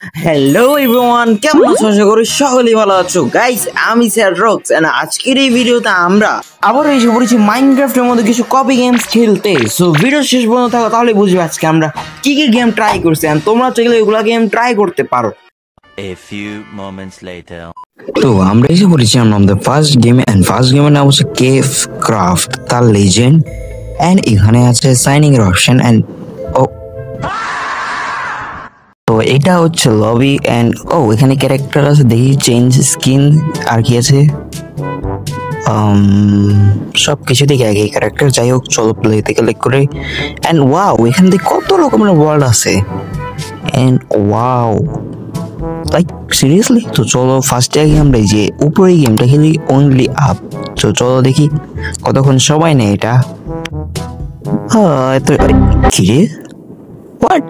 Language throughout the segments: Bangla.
হ্যালো এভরিওয়ান, কেমন আছো? আশা করি সকলেই ভালো আছো। গাইস, আমি স্যার রক্স এন্ড আজকের এই ভিডিওতে আমরা আবার এসে পড়েছি মাইনক্রাফটের মধ্যে কিছু কপি গেমস খেলতে। সো ভিডিও শেষ পর্যন্ত থাকো, তাহলে বুঝবে আজকে আমরা কি কি গেম ট্রাই করছি এন্ড তোমরা চাইলে এগুলা গেম ট্রাই করতে পারো। A few moments later. তো আমরা এসে পড়েছি আমাদের ফার্স্ট গেমে এন্ড ফার্স্ট গেমের নাম হচ্ছে cave craft the legend and এখানে আছে সাইনিং এর অপশন এন্ড তো এটা হচ্ছে লবি এন্ড এখানে ক্যারেক্টার আছে, দেখি চেঞ্জ স্কিন আর কি আছে, সব কিছু দেখে আগে ক্যারেক্টার। যাই হোক, চলো প্লেতে ক্লিক করে এন্ড ওয়াও, এখান থেকে কত রকমের ওয়ার্ল্ড আছে এন্ড ওয়াও, লাইক সিরিয়াসলি। তো চলো ফার্স্টে আগে আমরা এই যে উপরে গেমটা খেলি অনলি আপ। তো চলো দেখি কতক্ষণ সবাই নেই এটা। কি রে, হোয়াট?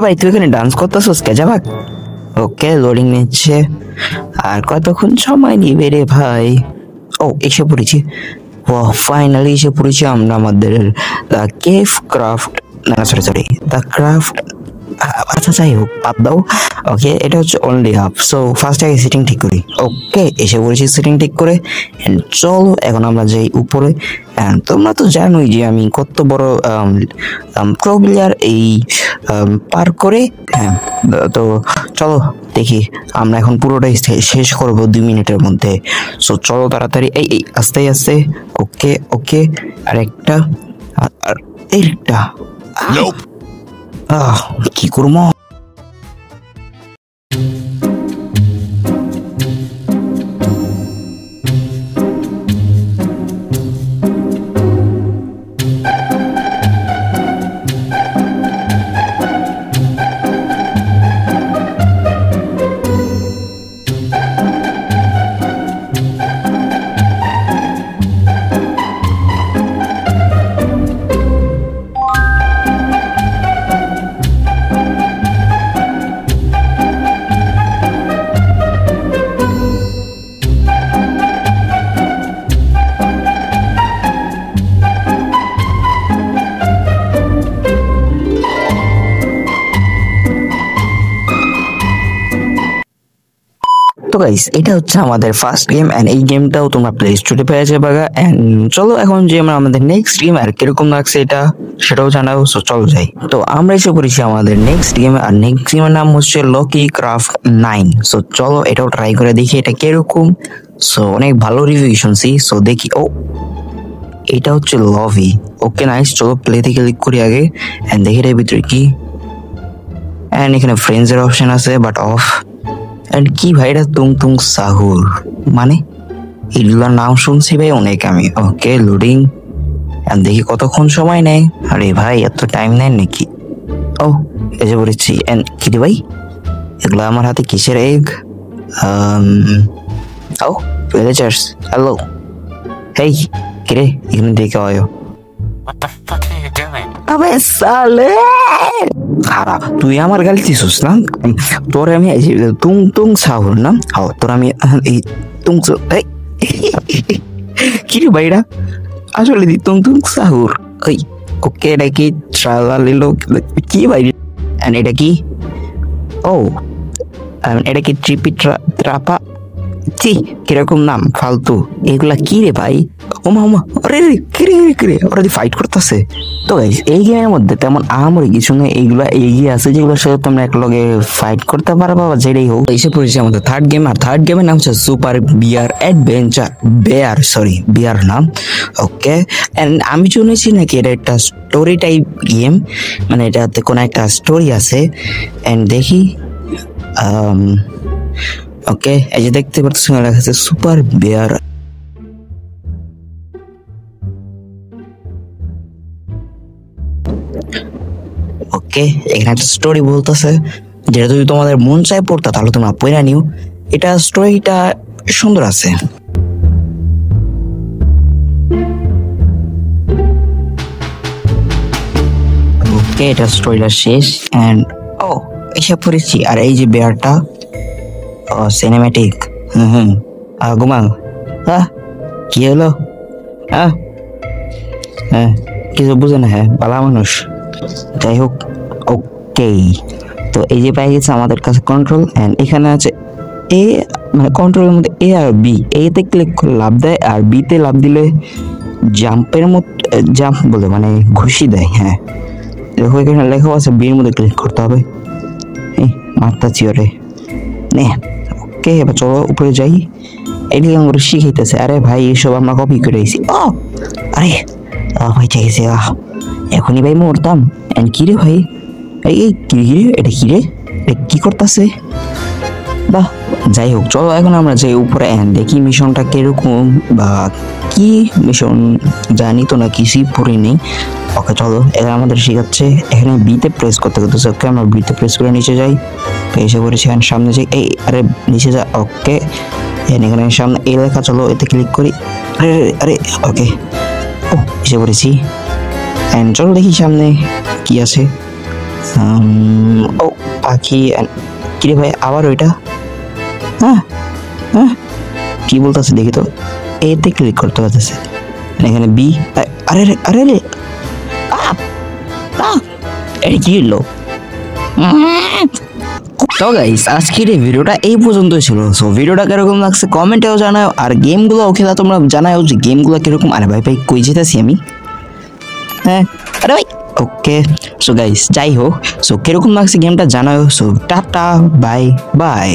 ভাই তুই এখানে ডান্স করতেছস কেজা ভাগ? ওকে, লোডিং নিচ্ছে। আর কতক্ষণ সময় নিবে রে ভাই? এসে পড়েছি। ফাইনালি এসে পড়েছি আমরা আমাদের দ্য কেভ ক্রাফট, না সরি দ্য ক্রাফট। আচ্ছা যাই হোক, বাদ দাও। ওকে, এটা হচ্ছে অনলি আপ। সো ফার্স্ট আগে সেটিং ঠিক করি। ওকে, এসে পড়েছি সেটিং ঠিক করে। চলো এখন আমরা যাই উপরে। তোমরা তো জানোই যে আমি কত বড় প্রো প্লেয়ার এই পার করে। তো চলো দেখি, আমরা এখন পুরোটাই শেষ করবো 2 মিনিটের মধ্যে। সো চলো তাড়াতাড়ি, এই আস্তে আস্তে। ওকে ওকে, আর একটা, আর এইটা কি করবো? তো গাইস, এটা হচ্ছে আমাদের ফার্স্ট গেম এন্ড এই গেমটাও তোমরা প্লে স্টোরে পেয়ে যাবে। এন্ড চলো এখন যে আমরা আমাদের নেক্সট গেম আর কিরকম লাগছে এটা সেটাও জানাবো। সো চলো যাই। তো আমরা এসে পড়েছি আমাদের নেক্সট গেম, আর নেক্সট গেমের নাম হচ্ছে লকি ক্রাফট 9। সো চলো এটাও ট্রাই করে দেখি এটা কিরকম। সো অনেক ভালো রিভিউ শুনছি, সো দেখি। এটা হচ্ছে লবি। ওকে নাইস, চলো প্লে থেকে ক্লিক করি আগে এন্ড দেখি এর ভিতরে কি। এন্ড এখানে ফ্রেন্ডস এর অপশন আছে বাট অফ। এন্ড কি ভাই, এটা তুং সাহুর মানে এগুলোর নাম শুনছি ভাই অনেক আমি। ওকে, লোডিং এন্ড দেখি কতক্ষণ সময় নেয়। আরে ভাই এত টাইম নেয় নাকি? এসে পড়েছি। এন্ড কি রে ভাই, এগুলো আমার হাতে কিসের এগ? Villagers, hello. হেই কিরে, এখানে দেখে আয়ো। What the fuck are you doing? আবে সালে, খারাপ তুই আমার গালি দিছিস না? তোর আমি তুং সাহুর না, তোর আমি এই তুং কি রে ভাইরা, আসলে তুং সাহুর। ওকে, এটা কি ট্রালা লিলো কি ভাই? এটা কি? এটা কি ট্রিপি ট্রাপা? কিরকম নাম ফালতু এগুলা কি রে ভাই? আরে কিরে ওরা ফাইট করতেছে। তো গাইস, এই গেমের মধ্যে তেমন আহামরি কিছু নেই, এইগুলা এগিয়ে আছে যেগুলোর সাথে তোমরা এক লগে ফাইট করতে পারবা বা যেটাই হোক। এসে পড়েছে আমাদের থার্ড গেম, আর থার্ড গেমের নাম হচ্ছে সুপার বিয়ার অ্যাডভেঞ্চার। বিয়ার নাম। ওকে, এন্ড আমি শুনেছি নাকি এটা একটা স্টোরি টাইপ গেম, মানে এটাতে কোনো একটা স্টোরি আছে। এন্ড দেখি, ওকে, এই যে দেখতে পাচ্ছ লেখা আছে সুপার বিয়ার। ওকে, এখানে একটা স্টোরি বলতেছে, যেটা যদি তোমাদের মন চায় পড়তা তাহলে তোমরা পড়ে নিও। এটা স্টোরিটা সুন্দর আছে। ওকে, এটা স্টোরিটা শেষ এন্ড এসে পড়েছি। আর এই যে বিয়ারটা সিনেমেটিক। ঘুমাও। কি হলো? কিছু বুঝে না। ভালো মানুষ। যাই হোক, ওকে তো এই যে পেয়ে গেছে আমাদের কাছে কন্ট্রোল, অ্যান্ড এখানে আছে এ, মানে কন্ট্রোলের মধ্যে এ আর বি। এতে ক্লিক করে লাভ দেয়, আর বিতে লাভ দিলে জাম্পের মতো, জাম্প বলে মানে ঘুষি দেয়। হ্যাঁ দেখো এখানে লেখা আছে বির মধ্যে ক্লিক করতে হবে। এই মারতা চিওরে নে। ওকে এবার চলো উপরে যাই। এদিকে আমরা শিখাইতেছে। আরে ভাই এসব আমরা কপি করে আইছি। ও আরে ভাই ঠিক আছে, এখনই ভাই মরতাম। এন্ড কি রে ভাই, এই কি রে, এটা কি রে, এটা কি করতেছে? বাহ যাই হোক, চলো এখন আমরা যাই উপরে এন্ড দেখি মিশনটা কিরকম বা কি মিশন, জানি তো না, কিছুই পড়ি নেই। ওকে চলো, এরা আমাদের শেখাচ্ছে। এখানে বিতে প্রেস করতে করতে, ওকে আমরা বিতে প্রেস করে নিচে যাই। এসে পড়েছি এখানে সামনে যাই। এই আরে নিচে যা। ওকে এখানে সামনে এই লেখা, চলো এতে ক্লিক করি। আরে আরে ওকে, ও এসে পড়েছি। এন্ড চলো দেখি সামনে কি আছে। ও পাখি, কিরে ভাই আবার ওইটা? হ্যাঁ হ্যাঁ কি বলতেছে দেখি তো। এতে ক্লিক করতে পারতেছে, এখানে বি। আরে আরে রে, এটা কি হলো? তো গাইস আজকের এই ভিডিওটা এই পর্যন্তই ছিল। সো ভিডিওটা কিরকম লাগছে কমেন্টেও জানাও, আর গেমগুলো খেলা তোমরা জানাও যে গেমগুলো কিরকম। আরে ভাই ভাই কই যেতেছি আমি? হ্যাঁ আরে ভাই ওকে। সো গাইস যাই হোক, সো কিরকম লাগছে গেমটা জানাও। So tata bye bye.